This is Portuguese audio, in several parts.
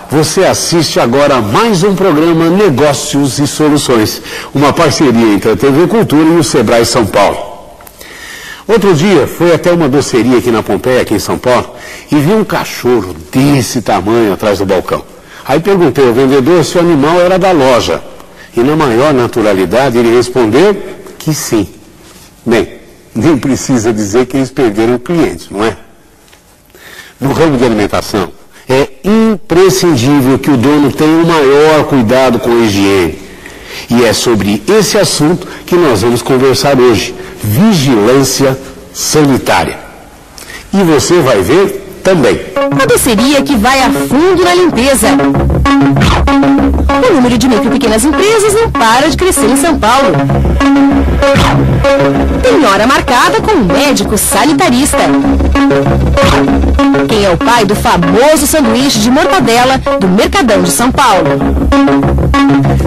você assiste agora a mais um programa Negócios e Soluções, uma parceria entre a TV Cultura e o Sebrae São Paulo. Outro dia, fui até uma doceria aqui na Pompeia, aqui em São Paulo, e vi um cachorro desse tamanho atrás do balcão. Aí perguntei ao vendedor se o animal era da loja. E na maior naturalidade ele respondeu que sim. Bem, nem precisa dizer que eles perderam o cliente, não é? No ramo de alimentação, é imprescindível que o dono tenha o maior cuidado com a higiene. E é sobre esse assunto que nós vamos conversar hoje. Vigilância sanitária. E você vai ver também. Uma doceria que vai a fundo na limpeza. O número de micro e pequenas empresas não para de crescer em São Paulo. Tem hora marcada com um médico sanitarista. Quem é o pai do famoso sanduíche de mortadela do Mercadão de São Paulo?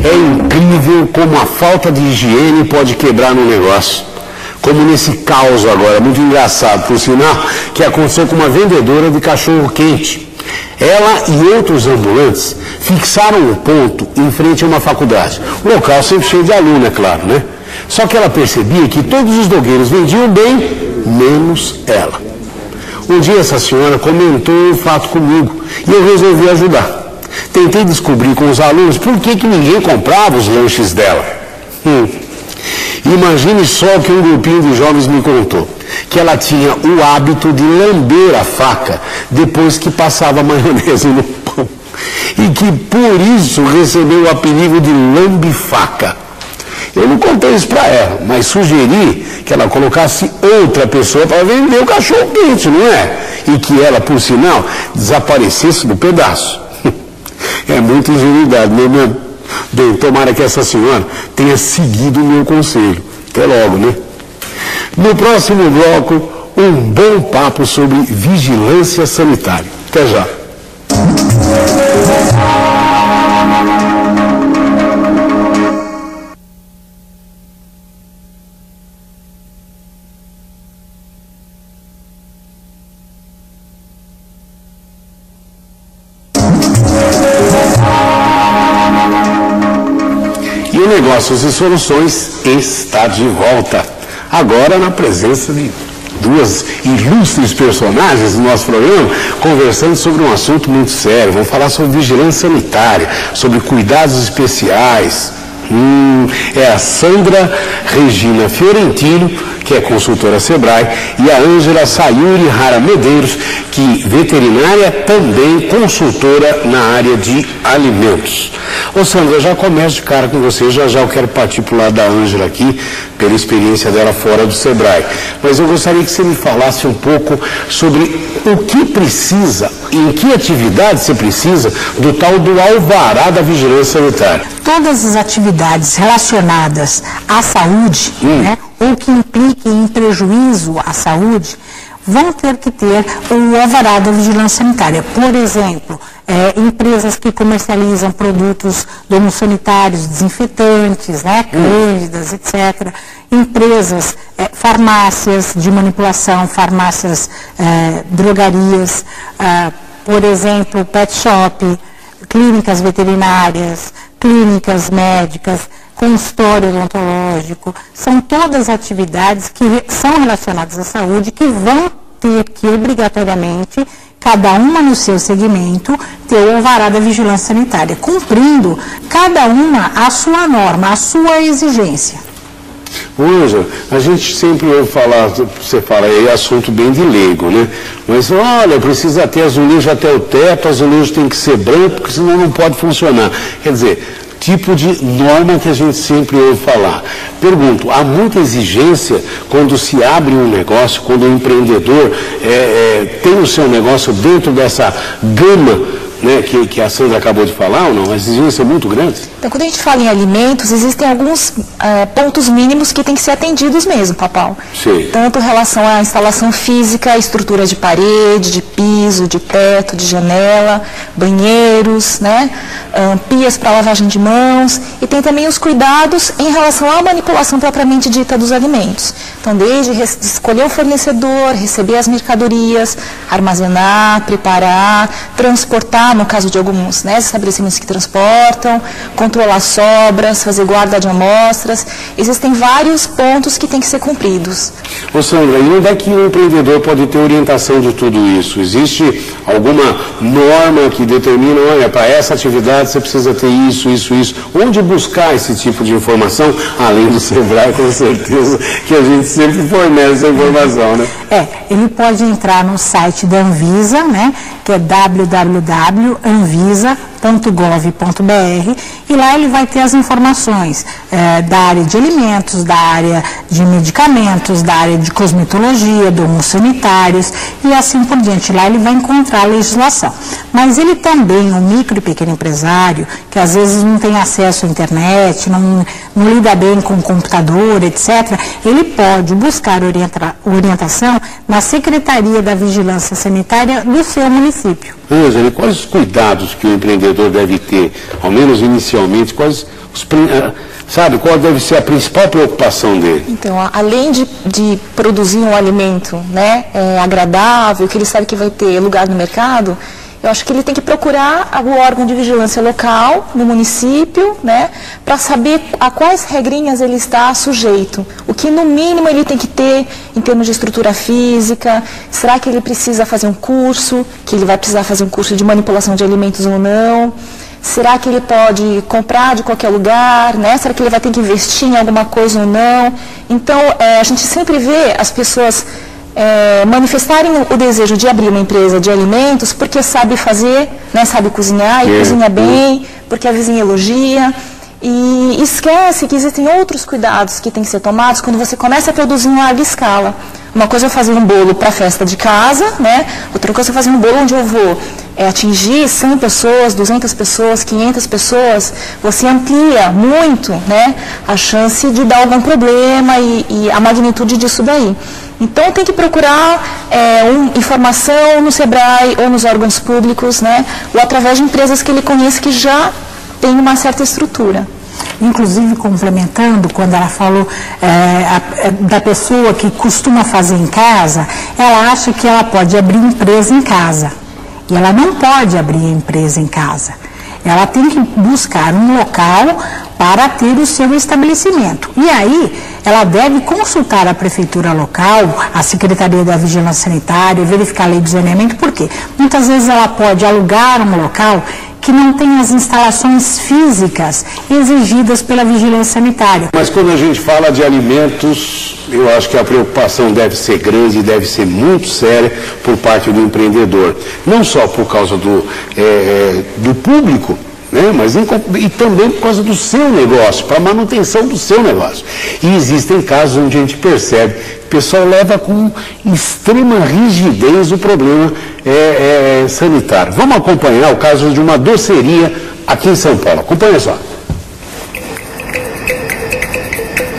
É incrível como a falta de higiene pode quebrar no negócio. Como nesse caos agora, muito engraçado, por sinal, que aconteceu com uma vendedora de cachorro-quente. Ela e outros ambulantes fixaram um ponto em frente a uma faculdade. O local sempre cheio de aluno, é claro, né? Só que ela percebia que todos os dogueiros vendiam bem, menos ela. Um dia essa senhora comentou o fato comigo e eu resolvi ajudar. Tentei descobrir com os alunos por que ninguém comprava os lanches dela. Imagine só o que um grupinho de jovens me contou, que ela tinha o hábito de lamber a faca depois que passava maionese no pão, e que por isso recebeu o apelido de lambifaca. Eu não contei isso para ela, mas sugeri que ela colocasse outra pessoa para vender o cachorro quente, não é? E que ela, por sinal, desaparecesse do pedaço. É muita ingenuidade, não é mesmo? Bem, tomara que essa senhora tenha seguido o meu conselho. Até logo, né? No próximo bloco, um bom papo sobre vigilância sanitária. Até já. Negócios e Soluções está de volta, agora na presença de duas ilustres personagens do nosso programa, conversando sobre um assunto muito sério. Vamos falar sobre vigilância sanitária, sobre cuidados especiais. É a Sandra Regina Fiorentino, que é consultora Sebrae, e a Ângela Sayuri Hara Medeiros, que veterinária, também consultora na área de alimentos. Ô Sandra, eu já começo de cara com você, já eu quero partir para o lado da Ângela aqui, pela experiência dela fora do Sebrae. Mas eu gostaria que você me falasse um pouco sobre o que precisa, em que atividade você precisa do tal do alvará da vigilância sanitária. Todas as atividades relacionadas à saúde, né, ou que impliquem em prejuízo à saúde, vão ter que ter o alvará da vigilância sanitária. Por exemplo, empresas que comercializam produtos domossanitários, desinfetantes, né, cândidas, etc. Empresas, farmácias de manipulação, farmácias, drogarias, por exemplo, pet shop, clínicas veterinárias, clínicas médicas, consultório odontológico, são todas atividades que são relacionadas à saúde que vão ter que, obrigatoriamente, cada uma no seu segmento, ter o alvará da vigilância sanitária, cumprindo cada uma a sua norma, a sua exigência. Ângela, a gente sempre ouve falar, você fala aí, assunto bem de leigo, né? Mas olha, precisa ter azulejo até o teto, azulejo tem que ser branco, porque senão não pode funcionar. Quer dizer, tipo de norma que a gente sempre ouve falar. Pergunto, há muita exigência quando se abre um negócio, quando o empreendedor tem o seu negócio dentro dessa gama, né, que a Sandra acabou de falar, ou não? As exigências são muito grandes? Então, quando a gente fala em alimentos, existem alguns pontos mínimos que têm que ser atendidos mesmo, Papal. Sim. Tanto em relação à instalação física, estrutura de parede, de piso, de teto, de janela, banheiros, né, pias para lavagem de mãos, e tem também os cuidados em relação à manipulação propriamente dita dos alimentos. Então, desde escolher o fornecedor, receber as mercadorias, armazenar, preparar, transportar fiscalizar, no caso de alguns, né, estabelecimentos que transportam, controlar sobras, fazer guarda de amostras. Existem vários pontos que têm que ser cumpridos. Ô Sandra, e onde é que o empreendedor pode ter orientação de tudo isso? Existe alguma norma que determina, olha, para essa atividade você precisa ter isso, isso, isso? Onde buscar esse tipo de informação? Além do Sebrae, com certeza, que a gente sempre fornece essa informação, né? Ele pode entrar no site da Anvisa, né, que é www.anvisa.gov.br, e lá ele vai ter as informações da área de alimentos, da área de medicamentos, da área de cosmetologia, domos sanitários e assim por diante. Lá ele vai encontrar a legislação. Mas ele também, o micro e pequeno empresário, que às vezes não tem acesso à internet, não lida bem com o computador, etc., ele pode buscar orientação na Secretaria da Vigilância Sanitária do seu município. Ângela, quais os cuidados que o empreendedor deve ter, ao menos inicialmente, qual deve ser a principal preocupação dele? Então, além de produzir um alimento, né, agradável, que ele sabe que vai ter lugar no mercado, eu acho que ele tem que procurar o órgão de vigilância local, no município, né, para saber a quais regrinhas ele está sujeito. O que, no mínimo, ele tem que ter em termos de estrutura física. Será que ele precisa fazer um curso, que ele vai precisar fazer um curso de manipulação de alimentos ou não? Será que ele pode comprar de qualquer lugar, né? Será que ele vai ter que investir em alguma coisa ou não? Então, a gente sempre vê as pessoas manifestarem o desejo de abrir uma empresa de alimentos porque sabe fazer, né, sabe cozinhar e cozinha bem, porque a vizinha elogia, e esquece que existem outros cuidados que têm que ser tomados quando você começa a produzir em larga escala. Uma coisa é fazer um bolo para a festa de casa, né? Outra coisa é fazer um bolo onde eu vou atingir 100 pessoas, 200 pessoas, 500 pessoas. Você amplia muito, né, a chance de dar algum problema e a magnitude disso daí. Então, tem que procurar informação no Sebrae ou nos órgãos públicos, né, ou através de empresas que ele conhece que já tem uma certa estrutura. Inclusive, complementando, quando ela falou da pessoa que costuma fazer em casa, ela acha que ela pode abrir empresa em casa. E ela não pode abrir empresa em casa. Ela tem que buscar um local para ter o seu estabelecimento. E aí, ela deve consultar a prefeitura local, a Secretaria da Vigilância Sanitária, verificar a lei de zoneamento, porque muitas vezes ela pode alugar um local que não tem as instalações físicas exigidas pela vigilância sanitária. Mas quando a gente fala de alimentos, eu acho que a preocupação deve ser grande e deve ser muito séria por parte do empreendedor. Não só por causa do público, né, mas e também por causa do seu negócio, para a manutenção do seu negócio. E existem casos onde a gente percebe que o pessoal leva com extrema rigidez o problema sanitário. Vamos acompanhar o caso de uma doceria aqui em São Paulo. Acompanha só.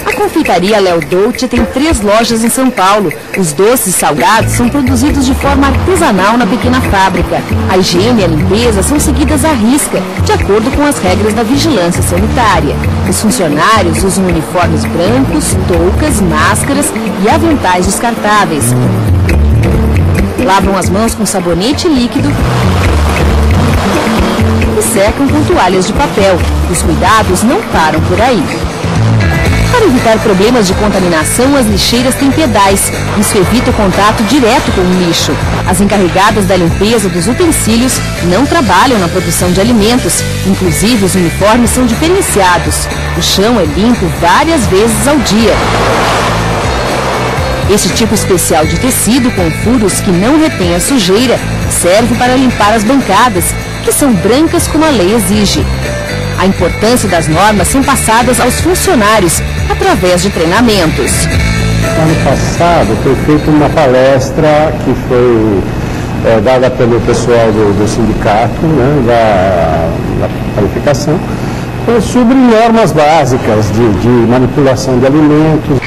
A confeitaria Léo Dolce tem 3 lojas em São Paulo. Os doces e salgados são produzidos de forma artesanal na pequena fábrica. A higiene e a limpeza são seguidas à risca, de acordo com as regras da vigilância sanitária. Os funcionários usam uniformes brancos, toucas, máscaras e aventais descartáveis. Lavam as mãos com sabonete líquido e secam com toalhas de papel. Os cuidados não param por aí. Para evitar problemas de contaminação, as lixeiras têm pedais. Isso evita o contato direto com o lixo. As encarregadas da limpeza dos utensílios não trabalham na produção de alimentos. Inclusive, os uniformes são diferenciados. O chão é limpo várias vezes ao dia. Esse tipo especial de tecido com furos que não retém a sujeira serve para limpar as bancadas, que são brancas como a lei exige. A importância das normas são passadas aos funcionários através de treinamentos. Ano passado foi feita uma palestra que foi dada pelo pessoal do sindicato, né, da qualificação, sobre normas básicas de manipulação de alimentos.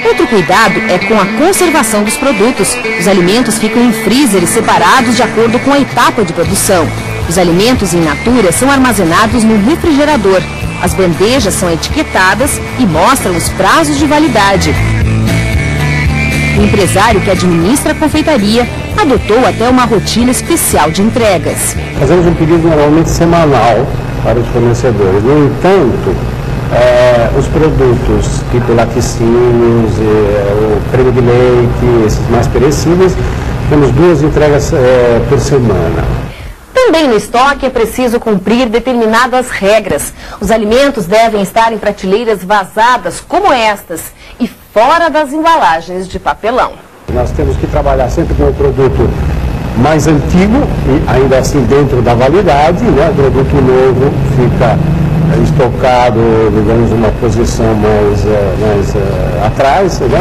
Outro cuidado é com a conservação dos produtos. Os alimentos ficam em freezers separados de acordo com a etapa de produção. Os alimentos in natura são armazenados no refrigerador. As bandejas são etiquetadas e mostram os prazos de validade. O empresário que administra a confeitaria adotou até uma rotina especial de entregas. Fazemos um pedido normalmente semanal para os fornecedores. No entanto, os produtos tipo laticínios, o creme de leite, esses mais perecíveis, temos 2 entregas por semana. Também no estoque é preciso cumprir determinadas regras. Os alimentos devem estar em prateleiras vazadas como estas e fora das embalagens de papelão. Nós temos que trabalhar sempre com o produto mais antigo e ainda assim dentro da validade, né? O produto novo fica estocado, digamos, numa posição mais atrás, né?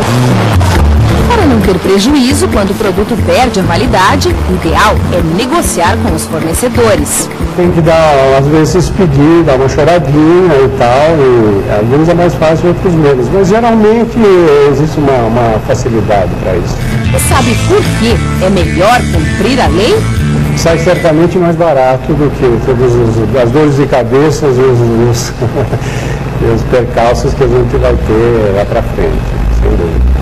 Para não ter prejuízo quando o produto perde a validade, o ideal é negociar com os fornecedores. Tem que dar, às vezes, pedir, dar uma choradinha e tal, e alguns é mais fácil, outros menos. Mas geralmente existe uma facilidade para isso. E sabe por que é melhor cumprir a lei? Sai certamente mais barato do que todas as dores de cabeça e os percalços que a gente vai ter lá para frente.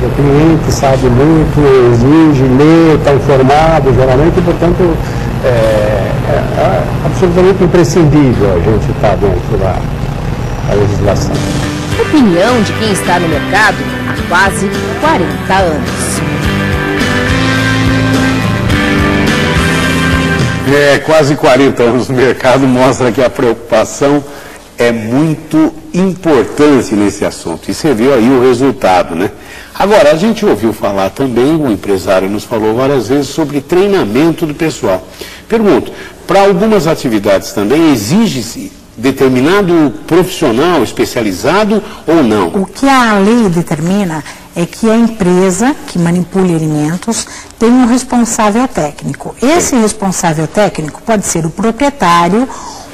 O cliente sabe muito, exige, lê, está informado, geralmente, portanto, é absolutamente imprescindível a gente estar dentro da legislação. Opinião de quem está no mercado há quase 40 anos. Quase 40 anos no mercado mostra que a preocupação é muito importante nesse assunto. E você viu aí o resultado, né? Agora, a gente ouviu falar também, o empresário nos falou várias vezes sobre treinamento do pessoal. Pergunto, para algumas atividades também exige-se determinado profissional especializado ou não? O que a lei determina é que a empresa que manipule alimentos tem um responsável técnico. Esse responsável técnico pode ser o proprietário,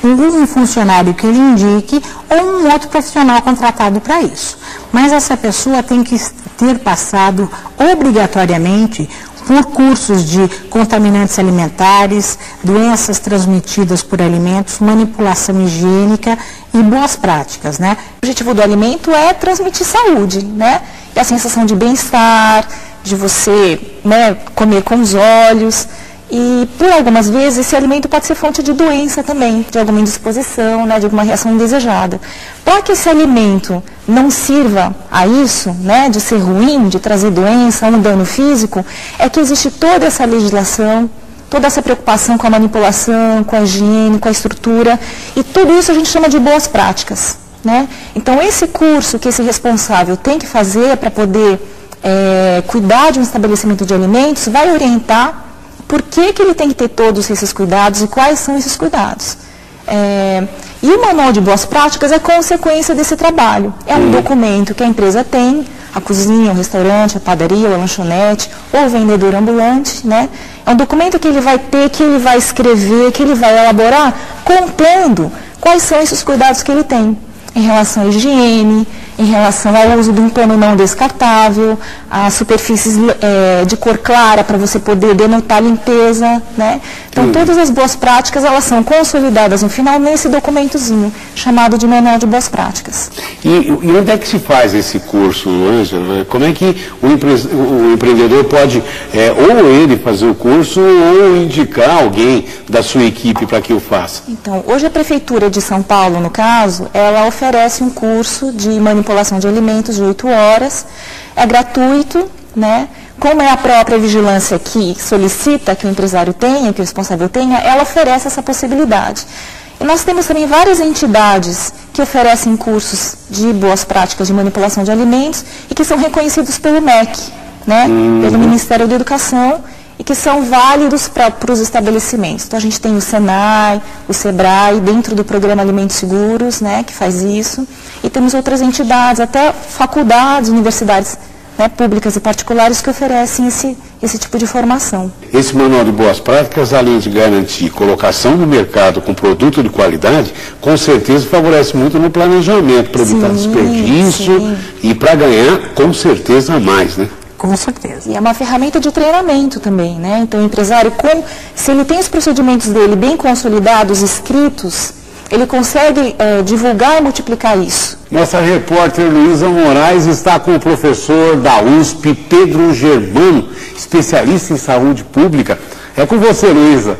um funcionário que ele indique ou um outro profissional contratado para isso. Mas essa pessoa tem que ter passado obrigatoriamente por cursos de contaminantes alimentares, doenças transmitidas por alimentos, manipulação higiênica e boas práticas, né? O objetivo do alimento é transmitir saúde, né? E a sensação de bem-estar, de você, né, comer com os olhos. E, por algumas vezes, esse alimento pode ser fonte de doença também, de alguma indisposição, né, de alguma reação indesejada. Para que esse alimento não sirva a isso, né, de ser ruim, de trazer doença, um dano físico, é que existe toda essa legislação, toda essa preocupação com a manipulação, com a higiene, com a estrutura, e tudo isso a gente chama de boas práticas, né? Então, esse curso que esse responsável tem que fazer para poder cuidar de um estabelecimento de alimentos vai orientar por que ele tem que ter todos esses cuidados e quais são esses cuidados. E o manual de boas práticas é consequência desse trabalho. É um documento que a empresa tem, a cozinha, o restaurante, a padaria, a lanchonete, ou o vendedor ambulante, né? É um documento que ele vai ter, que ele vai escrever, que ele vai elaborar, contando quais são esses cuidados que ele tem em relação à higiene, em relação ao uso de um pano não descartável, a superfícies de cor clara para você poder denotar a limpeza, né? Então, todas as boas práticas, elas são consolidadas no final nesse documentozinho, chamado de Manual de Boas Práticas. E onde é que se faz esse curso, Ângela? Como é que o empreendedor pode, ou ele fazer o curso, ou indicar alguém da sua equipe para que o faça? Então, hoje a Prefeitura de São Paulo, no caso, ela oferece um curso de manipulação de alimentos de 8 horas, é gratuito, né? Como é a própria vigilância que solicita que o empresário tenha, que o responsável tenha, ela oferece essa possibilidade. E nós temos também várias entidades que oferecem cursos de boas práticas de manipulação de alimentos e que são reconhecidos pelo MEC, né? Pelo Ministério da Educação, e que são válidos para os estabelecimentos. Então, a gente tem o Senai, o Sebrae, dentro do programa Alimentos Seguros, né, que faz isso. E temos outras entidades, até faculdades, universidades, né, públicas e particulares que oferecem esse tipo de formação. Esse manual de boas práticas, além de garantir colocação no mercado com produto de qualidade, com certeza favorece muito no planejamento, para evitar desperdício e para ganhar, com certeza, mais, né? Com certeza. E é uma ferramenta de treinamento também, né? Então, o empresário, se ele tem os procedimentos dele bem consolidados, escritos, ele consegue divulgar e multiplicar isso. Nossa repórter Luísa Moraes está com o professor da USP, Pedro Germano, especialista em saúde pública. É com você, Luísa.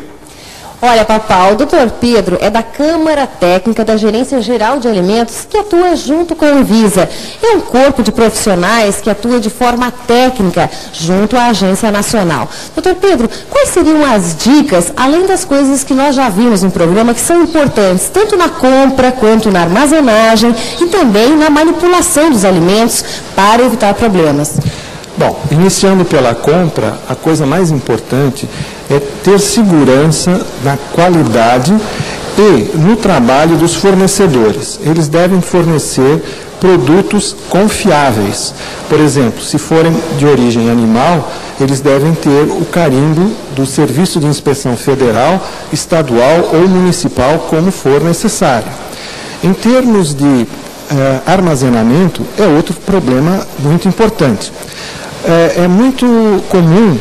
Olha, Papá, o Dr. Pedro é da Câmara Técnica da Gerência Geral de Alimentos, que atua junto com a Anvisa. É um corpo de profissionais que atua de forma técnica junto à Agência Nacional. Dr. Pedro, quais seriam as dicas, além das coisas que nós já vimos no programa, que são importantes, tanto na compra quanto na armazenagem e também na manipulação dos alimentos para evitar problemas? Bom, iniciando pela compra, a coisa mais importante é ter segurança na qualidade e no trabalho dos fornecedores. Eles devem fornecer produtos confiáveis. Por exemplo, se forem de origem animal, eles devem ter o carimbo do Serviço de Inspeção Federal, Estadual ou Municipal, como for necessário. Em termos de armazenamento, é outro problema muito importante. É muito comum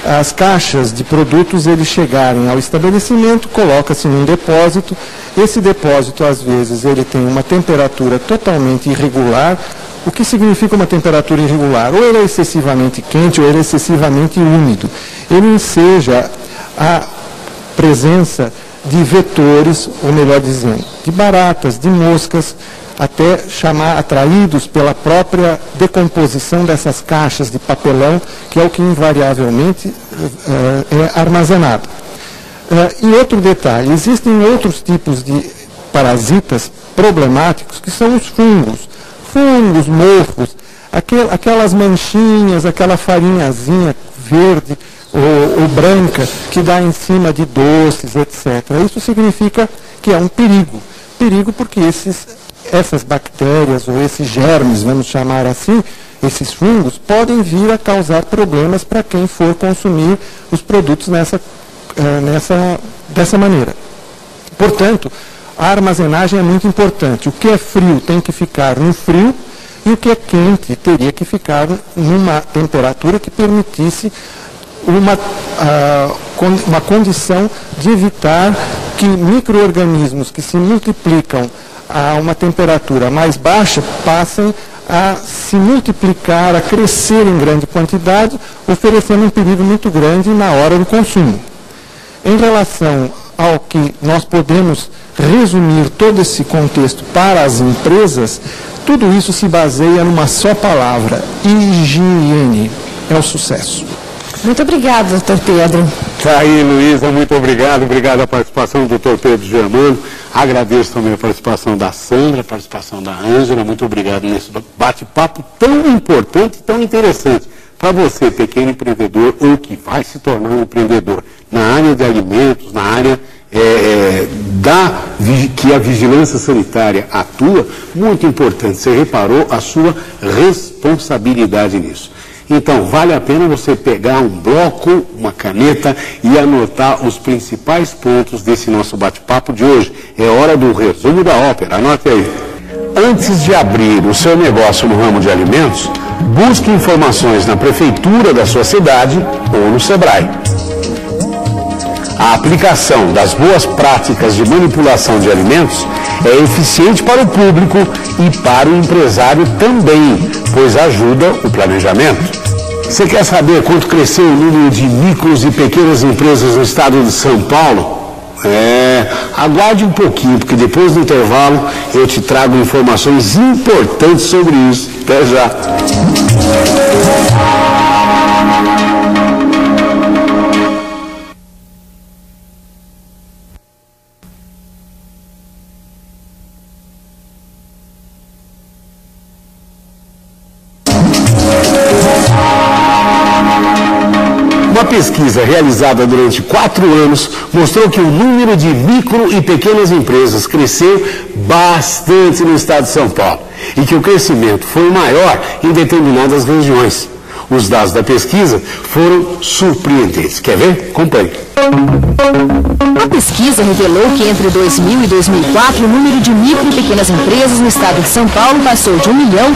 as caixas de produtos eles chegarem ao estabelecimento, coloca-se num depósito. Esse depósito, às vezes, ele tem uma temperatura totalmente irregular. O que significa uma temperatura irregular? Ou ele é excessivamente quente ou ele é excessivamente úmido. Ele enseja a presença de vetores, ou melhor dizendo, de baratas, de moscas, até atraídos pela própria decomposição dessas caixas de papelão, que é o que invariavelmente é armazenado. E outro detalhe, existem outros tipos de parasitas problemáticos, que são os fungos, mofos, aquelas manchinhas, aquela farinhazinha verde ou branca que dá em cima de doces, etc. Isso significa que é um perigo. Perigo porque essas bactérias ou esses germes, vamos chamar assim, esses fungos, podem vir a causar problemas para quem for consumir os produtos dessa maneira. Portanto, a armazenagem é muito importante. O que é frio tem que ficar no frio e o que é quente teria que ficar numa temperatura que permitisse uma condição de evitar que micro-organismos que se multiplicam a uma temperatura mais baixa passem a se multiplicar, a crescer em grande quantidade, oferecendo um perigo muito grande na hora do consumo. Em relação ao que nós podemos resumir todo esse contexto para as empresas, tudo isso se baseia numa só palavra: higiene. É o sucesso. Muito obrigado, doutor Pedro. Tá aí, Luísa, muito obrigado. Obrigado a participação do doutor Pedro Germano. Agradeço também a participação da Sandra, a participação da Ângela. Muito obrigado nesse bate-papo tão importante e tão interessante para você, pequeno empreendedor, ou que vai se tornar um empreendedor na área de alimentos, na área que a vigilância sanitária atua. Muito importante, você reparou a sua responsabilidade nisso. Então, vale a pena você pegar um bloco, uma caneta e anotar os principais pontos desse nosso bate-papo de hoje. É hora do resumo da ópera. Anote aí. Antes de abrir o seu negócio no ramo de alimentos, busque informações na prefeitura da sua cidade ou no Sebrae. A aplicação das boas práticas de manipulação de alimentos é eficiente para o público e para o empresário também, pois ajuda o planejamento. Você quer saber quanto cresceu o número de micros e pequenas empresas no estado de São Paulo? Aguarde um pouquinho, porque depois do intervalo eu te trago informações importantes sobre isso. Até já! Uma pesquisa realizada durante 4 anos mostrou que o número de micro e pequenas empresas cresceu bastante no estado de São Paulo e que o crescimento foi maior em determinadas regiões. Os dados da pesquisa foram surpreendentes. Quer ver? Acompanhe. A pesquisa revelou que entre 2000 e 2004 o número de micro e pequenas empresas no estado de São Paulo passou de 1 milhão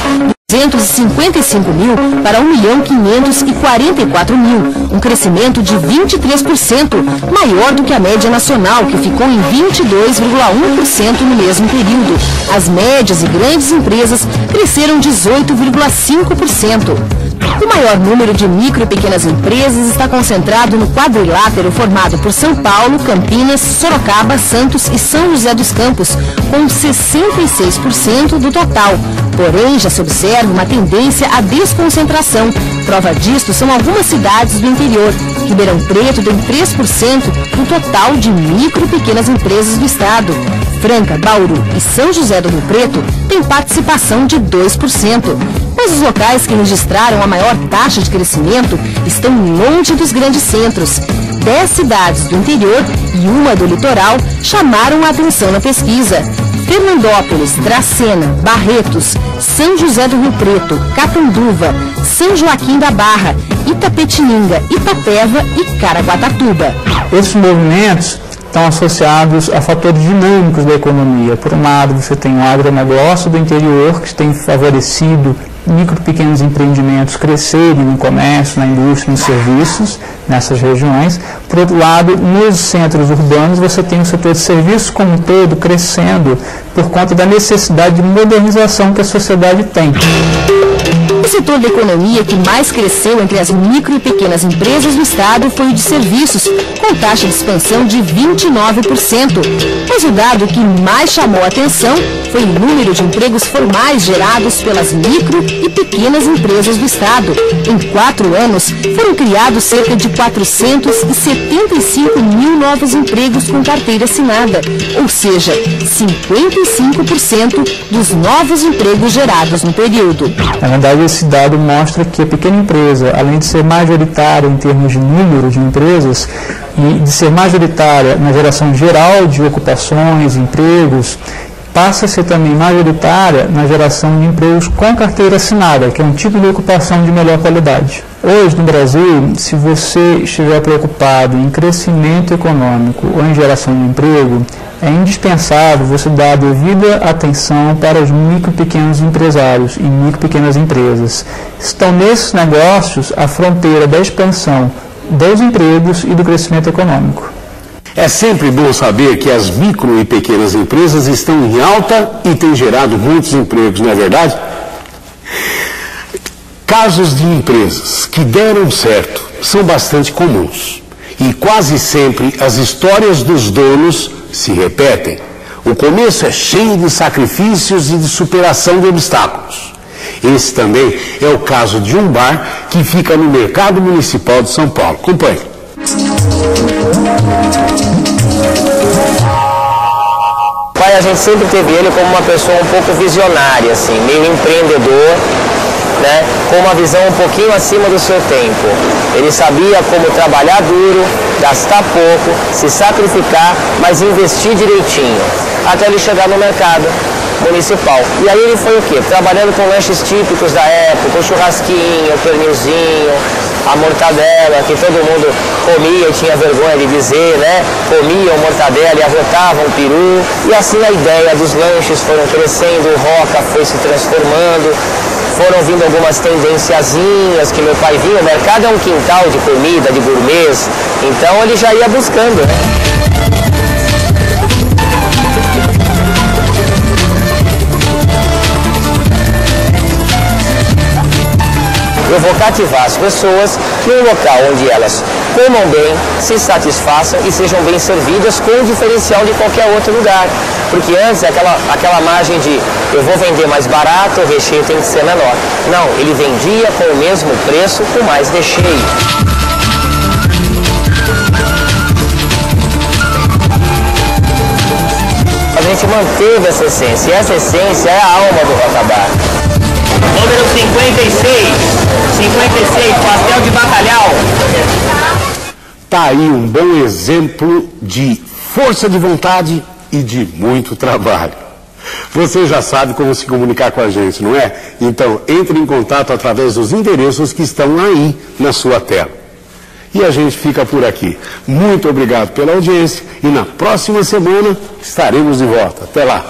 255 mil para 1.544.000, um crescimento de 23%, maior do que a média nacional, que ficou em 22,1% no mesmo período. As médias e grandes empresas cresceram 18,5%. O maior número de micro e pequenas empresas está concentrado no quadrilátero formado por São Paulo, Campinas, Sorocaba, Santos e São José dos Campos, com 66% do total. Porém, já se observa uma tendência à desconcentração. Prova disto são algumas cidades do interior. Ribeirão Preto tem 3% no total de micro e pequenas empresas do estado. Franca, Bauru e São José do Rio Preto têm participação de 2%. Mas os locais que registraram a maior taxa de crescimento estão longe dos grandes centros. 10 cidades do interior e uma do litoral chamaram a atenção na pesquisa. Fernandópolis, Dracena, Barretos, São José do Rio Preto, Catanduva, São Joaquim da Barra, Itapetininga, Itapeva e Caraguatatuba. Esses movimentos estão associados a fatores dinâmicos da economia. Por um lado, você tem o agronegócio do interior, que tem favorecido micro e pequenos empreendimentos crescerem no comércio, na indústria, nos serviços, nessas regiões. Por outro lado, nos centros urbanos, você tem o setor de serviços como um todo crescendo por conta da necessidade de modernização que a sociedade tem. O setor da economia que mais cresceu entre as micro e pequenas empresas do estado foi o de serviços, com taxa de expansão de 29%. Mas o dado que mais chamou a atenção foi o número de empregos formais gerados pelas micro e pequenas empresas do estado. Em 4 anos, foram criados cerca de 475 mil novos empregos com carteira assinada, ou seja, 55% dos novos empregos gerados no período. Na verdade, esse dado mostra que a pequena empresa, além de ser majoritária em termos de número de empresas e de ser majoritária na geração geral de ocupações, empregos, passa a ser também majoritária na geração de empregos com carteira assinada, que é um tipo de ocupação de melhor qualidade. Hoje, no Brasil, se você estiver preocupado em crescimento econômico ou em geração de emprego, é indispensável você dar a devida atenção para os micro e pequenos empresários e micro e pequenas empresas. Estão nesses negócios a fronteira da expansão dos empregos e do crescimento econômico. É sempre bom saber que as micro e pequenas empresas estão em alta e têm gerado muitos empregos, não é verdade? Casos de empresas que deram certo são bastante comuns e quase sempre as histórias dos donos se repetem. O começo é cheio de sacrifícios e de superação de obstáculos. Esse também é o caso de um bar que fica no Mercado Municipal de São Paulo. Acompanhe. Pai, a gente sempre teve ele como uma pessoa um pouco visionária, assim, meio empreendedor, né, com uma visão um pouquinho acima do seu tempo. Ele sabia como trabalhar duro, gastar pouco, se sacrificar, mas investir direitinho, até ele chegar no mercado municipal. E aí ele foi o quê? Trabalhando com lanches típicos da época, o churrasquinho, o pernilzinho, a mortadela, que todo mundo comia e tinha vergonha de dizer, né? Comiam mortadela e arrotavam peru. E assim a ideia dos lanches foram crescendo, o Roca foi se transformando. Foram vindo algumas tendenciazinhas que meu pai vinha. O mercado é um quintal de comida, de gourmets, então ele já ia buscando, né? Eu vou cativar as pessoas num local onde elas comam bem, se satisfaçam e sejam bem servidas com o diferencial de qualquer outro lugar. Porque antes aquela margem de eu vou vender mais barato, o recheio tem que ser menor. Não, ele vendia com o mesmo preço, com mais recheio. A gente manteve essa essência, e essa essência é a alma do Roca Bar. Número 56, pastel de bacalhau. Tá aí um bom exemplo de força de vontade e de muito trabalho. Você já sabe como se comunicar com a gente, não é? Então, entre em contato através dos endereços que estão aí na sua tela. E a gente fica por aqui. Muito obrigado pela audiência e na próxima semana estaremos de volta. Até lá!